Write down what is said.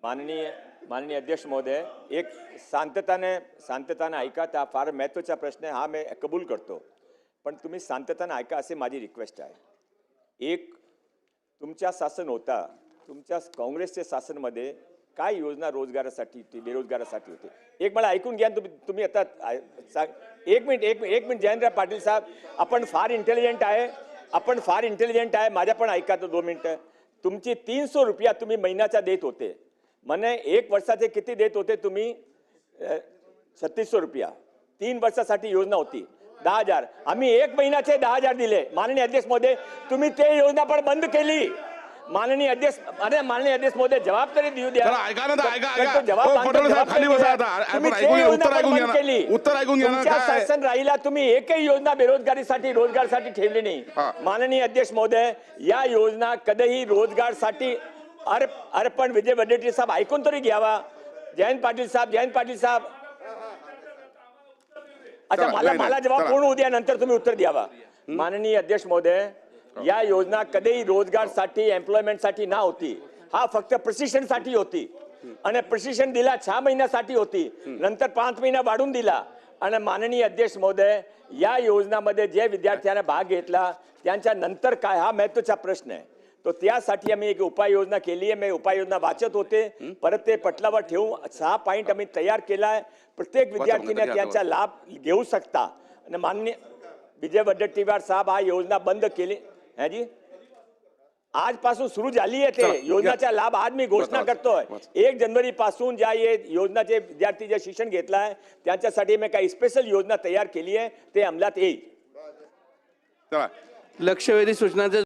माननीय माननीय अध्यक्ष महोदय, एक शांतताने ऐका. हा फार महत्त्वाचा प्रश्न आहे, हा मी कबूल करतो. पण तुम्ही शांतताने ऐका असे माझी रिक्वेस्ट आहे. एक तुमच्या शासन होता, तुमच्या काँग्रेसच्या शासनमध्ये काय योजना रोजगारासाठी होती, बेरोजगारासाठी होती? एक मला ऐकून घ्या. तुम्ही आता एक मिनिट जयेंद्र पाटील साहेब, आपण फार इंटेलिजंट आहे. माझ्या पण ऐका तो 2 मिनिटं. तुमची 300 रुपया तुम्ही महिन्याचा देत होते. म्हणे 1 वर्षाचे किती देत होते तुम्ही? 3600 रुपया. 3 वर्षासाठी योजना होती 10,000. आम्ही 1 महिन्याचे 10,000 दिले. माननीय अध्यक्ष महोदय, तुम्ही ते योजना पण बंद केली. माननीय अध्यक्ष महोदय, जवाब तरी देऊ द्या. उत्तर ऐकून घ्या. शासन राहिला, तुम्ही एकही योजना रोजगारसाठी ठेवली नाही. माननीय अध्यक्ष महोदय, या योजना कधीही रोजगारसाठी अरे पण विजय वडेट्टीवार साहेब ऐकून तरी घ्यावा. जयंत पाटील साहेब अच्छा, मला जवाब पूर्ण होऊ द्या, नंतर तुम्ही उत्तर द्यावा. माननीय अध्यक्ष महोदय, या योजना कधीही रोजगारसाठी एम्प्लॉयमेंटसाठी ना होती. हा फक्त प्रशिक्षणसाठी होती. आणि प्रशिक्षण दिला 6 महिन्यासाठी होती. नंतर 5 महिना वाढून दिला. आणि माननीय अध्यक्ष महोदय, या योजनामध्ये जे विद्यार्थ्यांना भाग घेतला त्यांच्या नंतर काय, हा महत्त्वाचा प्रश्न आहे. तो त्यासाठी आम्ही एक उपाययोजना केली आहे. मी उपाययोजना वाचत होते. परत ते पटलावर ठेवून 6 पॉइंट आम्ही तयार केला आहे. प्रत्येक विद्यार्थीने त्याचा लाभ घेऊ शकता. आणि माननीय विजय वडेट्टीवार साहेब, हा योजना बंद केली है जी, आजपासून सुरू झाली आहे. ते योजनाचा लाभ आज मी घोषणा करतोय. 1 जानेवारी पासून ज्या योजनाचे विद्यार्थी जे शिक्षण घेतलं आहे त्यांच्यासाठी मी काही स्पेशल योजना तयार केली आहे, ते अंमलात येईल. लक्षवेधी सूचनांचे